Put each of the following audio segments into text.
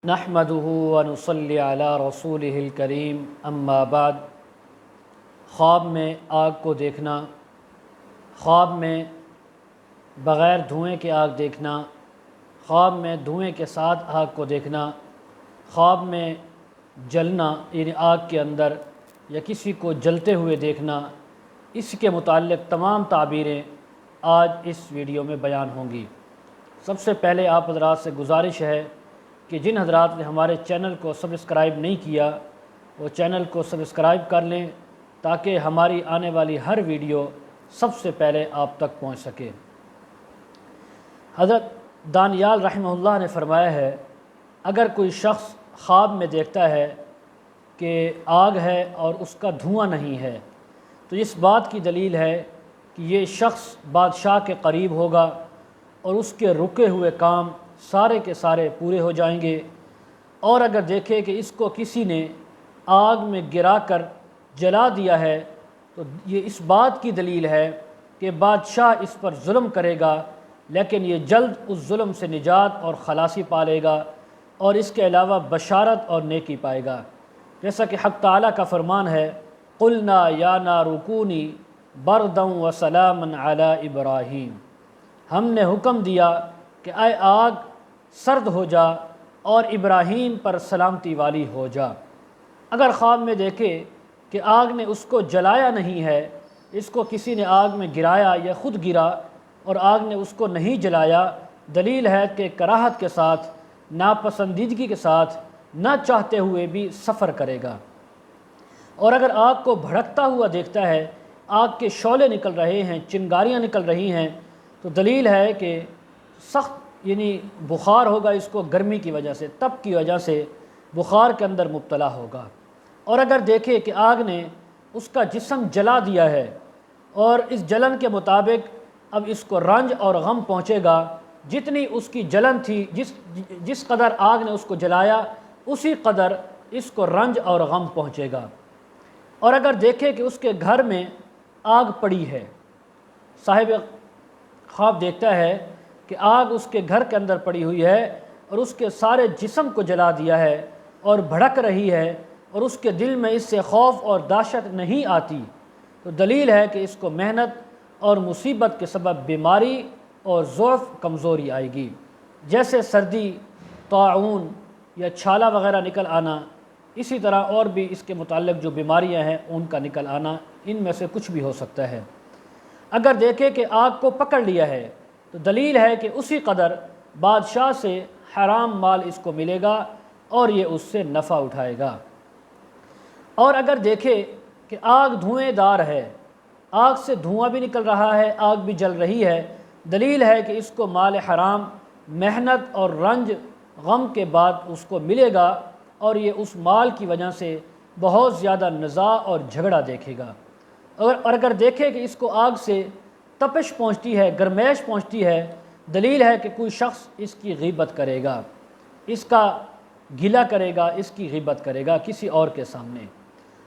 نحمدہ ونصلی علی رسولہ الکریم اما بعد۔ خواب میں آگ کو دیکھنا، خواب میں بغیر دھوئیں کے آگ دیکھنا، خواب میں دھوئیں کے ساتھ آگ کو دیکھنا، خواب میں جلنا یعنی آگ کے اندر یا کسی کو جلتے ہوئے دیکھنا، اس کے متعلق تمام تعبیریں آج اس ویڈیو میں بیان ہوں گی۔ سب سے پہلے آپ حضرات سے گزارش ہے کہ جن حضرات نے ہمارے چینل کو سبسکرائب نہیں کیا وہ چینل کو سبسکرائب کر لیں تاکہ ہماری آنے والی ہر ویڈیو سب سے پہلے آپ تک پہنچ سکے۔ حضرت دانیال رحمہ اللہ نے فرمایا ہے، اگر کوئی شخص خواب میں دیکھتا ہے کہ آگ ہے اور اس کا دھواں نہیں ہے تو اس بات کی دلیل ہے کہ یہ شخص بادشاہ کے قریب ہوگا اور اس کے رکے ہوئے کام سارے کے سارے پورے ہو جائیں گے۔ اور اگر دیکھے کہ اس کو کسی نے آگ میں گرا کر جلا دیا ہے تو یہ اس بات کی دلیل ہے کہ بادشاہ اس پر ظلم کرے گا، لیکن یہ جلد اس ظلم سے نجات اور خلاصی پالے گا اور اس کے علاوہ بشارت اور نیکی پائے گا، جیسا کہ حق تعالیٰ کا فرمان ہے، قُلْنَا يَا نَارُ كُونِي بَرْدًا وَسَلَامًا عَلَىٰ إِبْرَاهِيمَ، ہم نے حکم دیا کہ اے آگ سرد ہو جا اور ابراہیم پر سلامتی والی ہو جا۔ اگر خواب میں دیکھے کہ آگ نے اس کو جلایا نہیں ہے، اس کو کسی نے آگ میں گرایا یا خود گرا اور آگ نے اس کو نہیں جلایا، دلیل ہے کہ کراہت کے ساتھ، ناپسندیدگی کے ساتھ، نہ چاہتے ہوئے بھی سفر کرے گا۔ اور اگر آگ کو بھڑکتا ہوا دیکھتا ہے، آگ کے شعلے نکل رہے ہیں، چنگاریاں نکل رہی ہیں، تو دلیل ہے کہ سخت یعنی بخار ہوگا، اس کو گرمی کی وجہ سے، تپ کی وجہ سے بخار کے اندر مبتلا ہوگا۔ اور اگر دیکھے کہ آگ نے اس کا جسم جلا دیا ہے اور اس جلن کے مطابق اب اس کو رنج اور غم پہنچے گا، جتنی اس کی جلن تھی، جس قدر آگ نے اس کو جلایا اسی قدر اس کو رنج اور غم پہنچے گا۔ اور اگر دیکھے کہ اس کے گھر میں آگ پڑی ہے، صاحب خواب دیکھتا ہے کہ آگ اس کے گھر کے اندر پڑی ہوئی ہے اور اس کے سارے جسم کو جلا دیا ہے اور بھڑک رہی ہے اور اس کے دل میں اس سے خوف اور دہشت نہیں آتی، تو دلیل ہے کہ اس کو محنت اور مصیبت کے سبب بیماری اور ضعف کمزوری آئے گی، جیسے سردی، طاعون یا چھالا وغیرہ نکل آنا، اسی طرح اور بھی اس کے متعلق جو بیماریاں ہیں ان کا نکل آنا، ان میں سے کچھ بھی ہو سکتا ہے۔ اگر دیکھے کہ آگ کو پکڑ لیا ہے تو دلیل ہے کہ اسی قدر بادشاہ سے حرام مال اس کو ملے گا اور یہ اس سے نفع اٹھائے گا۔ اور اگر دیکھے کہ آگ دھوئیں دار ہے، آگ سے دھواں بھی نکل رہا ہے، آگ بھی جل رہی ہے، دلیل ہے کہ اس کو مال حرام محنت اور رنج غم کے بعد اس کو ملے گا اور یہ اس مال کی وجہ سے بہت زیادہ نزاع اور جھگڑا دیکھے گا۔ اور اگر دیکھے کہ اس کو آگ سے تپش پہنچتی ہے، گرمائش پہنچتی ہے، دلیل ہے کہ کوئی شخص اس کی غیبت کرے گا، اس کا گلہ کرے گا، اس کی غیبت کرے گا کسی اور کے سامنے۔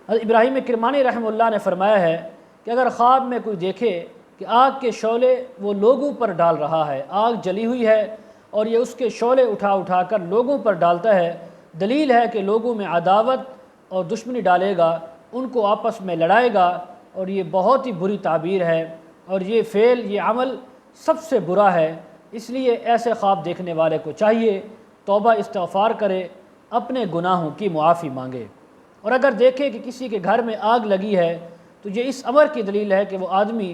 حضرت ابراہیم کرمانی رحمہ اللہ نے فرمایا ہے کہ اگر خواب میں کوئی دیکھے کہ آگ کے شعلے وہ لوگوں پر ڈال رہا ہے، آگ جلی ہوئی ہے اور یہ اس کے شعلے اٹھا اٹھا کر لوگوں پر ڈالتا ہے، دلیل ہے کہ لوگوں میں عداوت اور دشمنی ڈالے گا، ان کو آپس میں لڑائے گا، اور یہ بہت ہی بری تعبیر ہے اور یہ فعل، یہ عمل سب سے برا ہے۔ اس لیے ایسے خواب دیکھنے والے کو چاہیے توبہ استغفار کرے، اپنے گناہوں کی معافی مانگے۔ اور اگر دیکھے کہ کسی کے گھر میں آگ لگی ہے تو یہ اس امر کی دلیل ہے کہ وہ آدمی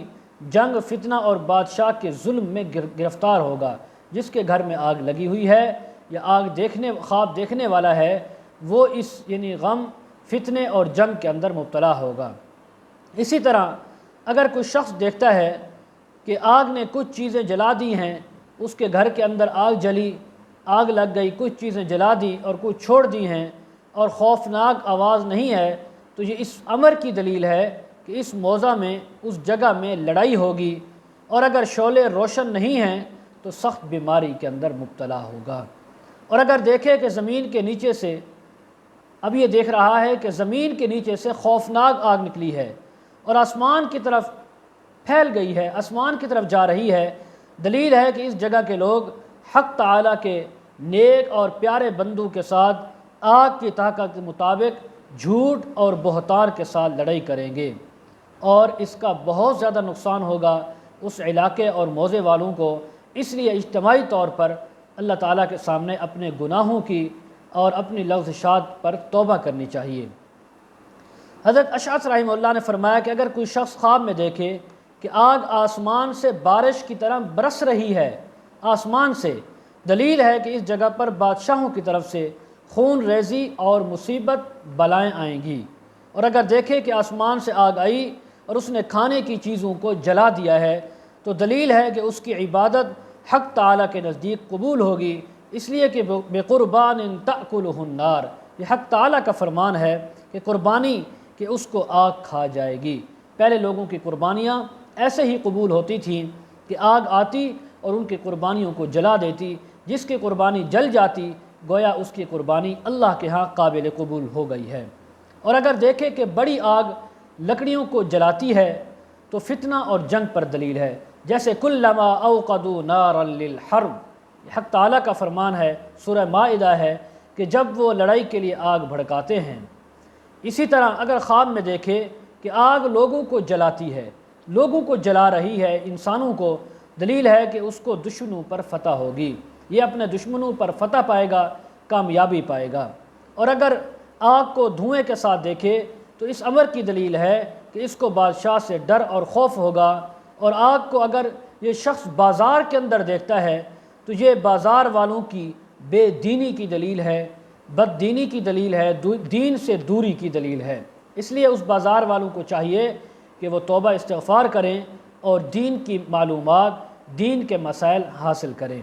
جنگ، فتنہ اور بادشاہ کے ظلم میں گرفتار ہوگا۔ جس کے گھر میں آگ لگی ہوئی ہے یا خواب دیکھنے والا ہے وہ اس یعنی غم، فتنے اور جنگ کے اندر مبتلا ہوگا۔ اسی طرح اگر کوئی شخص دیکھتا ہے کہ آگ نے کچھ چیزیں جلا دی ہیں، اس کے گھر کے اندر آگ جلی، آگ لگ گئی، کچھ چیزیں جلا دی اور کچھ چھوڑ دی ہیں اور خوفناک آواز نہیں ہے، تو یہ اس امر کی دلیل ہے کہ اس موضع میں، اس جگہ میں لڑائی ہوگی، اور اگر شعلے روشن نہیں ہیں تو سخت بیماری کے اندر مبتلا ہوگا۔ اور اگر دیکھے کہ زمین کے نیچے سے، اب یہ دیکھ رہا ہے کہ زمین کے نیچے سے خوفناک آگ نکلی ہے اور آسمان کی طرف پھیل گئی ہے، آسمان کی طرف جا رہی ہے، دلیل ہے کہ اس جگہ کے لوگ حق تعالیٰ کے نیک اور پیارے بندوں کے ساتھ آگ کی طاقت کے مطابق جھوٹ اور بہتان کے ساتھ لڑائی کریں گے، اور اس کا بہت زیادہ نقصان ہوگا اس علاقے اور موضع والوں کو۔ اس لیے اجتماعی طور پر اللہ تعالیٰ کے سامنے اپنے گناہوں کی اور اپنی لغزشات پر توبہ کرنی چاہیے۔ حضرت اشعث رحمہ اللہ نے فرمایا کہ اگر کوئی شخص خواب میں دیکھے کہ آگ آسمان سے بارش کی طرح برس رہی ہے، آسمان سے، دلیل ہے کہ اس جگہ پر بادشاہوں کی طرف سے خون ریزی اور مصیبت بلائیں آئیں گی، اور اگر دیکھے کہ آسمان سے آگ آئی اور اس نے کھانے کی چیزوں کو جلا دیا ہے، تو دلیل ہے کہ اس کی عبادت حق تعالیٰ کے نزدیک قبول ہوگی، اس لیے کہ بقربان تأکلہ النار، یہ حق تعالیٰ کا فرمان ہے کہ قربانی کہ اس کو آگ کھا جائے گی۔ پہلے لوگوں کی قربانیاں ایسے ہی قبول ہوتی تھیں کہ آگ آتی اور ان کی قربانیوں کو جلا دیتی، جس کی قربانی جل جاتی گویا اس کی قربانی اللہ کے ہاں قابل قبول ہو گئی ہے۔ اور اگر دیکھے کہ بڑی آگ لکڑیوں کو جلاتی ہے تو فتنہ اور جنگ پر دلیل ہے، جیسے کلما اوقدوا نارا للحرب، حق تعالیٰ کا فرمان ہے، سورہ مائدہ ہے کہ جب وہ لڑائی کے لیے آگ بھڑکاتے ہیں۔ اسی طرح اگر خواب میں دیکھے کہ آگ لوگوں کو جلاتی ہے، لوگوں کو جلا رہی ہے، انسانوں کو، دلیل ہے کہ اس کو دشمنوں پر فتح ہوگی، یہ اپنے دشمنوں پر فتح پائے گا، کامیابی پائے گا۔ اور اگر آگ کو دھوئیں کے ساتھ دیکھے تو اس امر کی دلیل ہے کہ اس کو بادشاہ سے ڈر اور خوف ہوگا، اور آگ کو اگر یہ شخص بازار کے اندر دیکھتا ہے تو یہ بازار والوں کی بے دینی کی دلیل ہے، بد دینی کی دلیل ہے، دین سے دوری کی دلیل ہے۔ اس لیے اس بازار والوں کو چاہیے کہ وہ توبہ استغفار کریں اور دین کی معلومات، دین کے مسائل حاصل کریں۔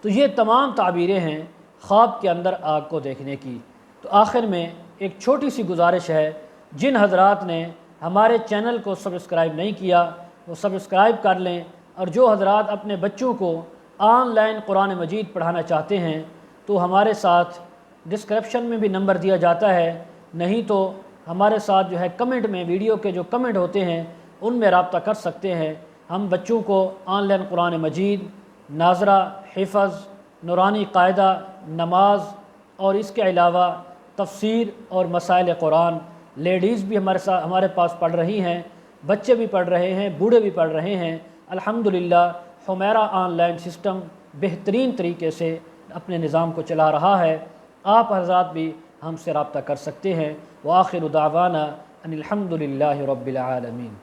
تو یہ تمام تعبیریں ہیں خواب کے اندر آگ کو دیکھنے کی۔ تو آخر میں ایک چھوٹی سی گزارش ہے، جن حضرات نے ہمارے چینل کو سبسکرائب نہیں کیا وہ سبسکرائب کر لیں، اور جو حضرات اپنے بچوں کو آن لائن قرآن مجید پڑھانا چاہتے ہیں تو ہمارے ساتھ ڈسکرپشن میں بھی نمبر دیا جاتا ہے، نہیں تو ہمارے ساتھ جو ہے کمنٹ میں، ویڈیو کے جو کمنٹ ہوتے ہیں ان میں رابطہ کر سکتے ہیں۔ ہم بچوں کو آن لائن قرآن مجید، ناظرہ، حفظ، نورانی قاعدہ، نماز، اور اس کے علاوہ تفسیر اور مسائل قرآن، لیڈیز بھی ہمارے پاس پڑھ رہی ہیں، بچے بھی پڑھ رہے ہیں، بوڑھے بھی پڑھ رہے ہیں۔ الحمدللہ حمیرہ آن لائن سسٹم بہترین طریقے سے اپنے نظام کو چلا رہا ہے۔ آپ حضرات بھی ہم سے رابطہ کر سکتے ہیں۔ وآخر دعوانا ان الحمدللہ رب العالمین۔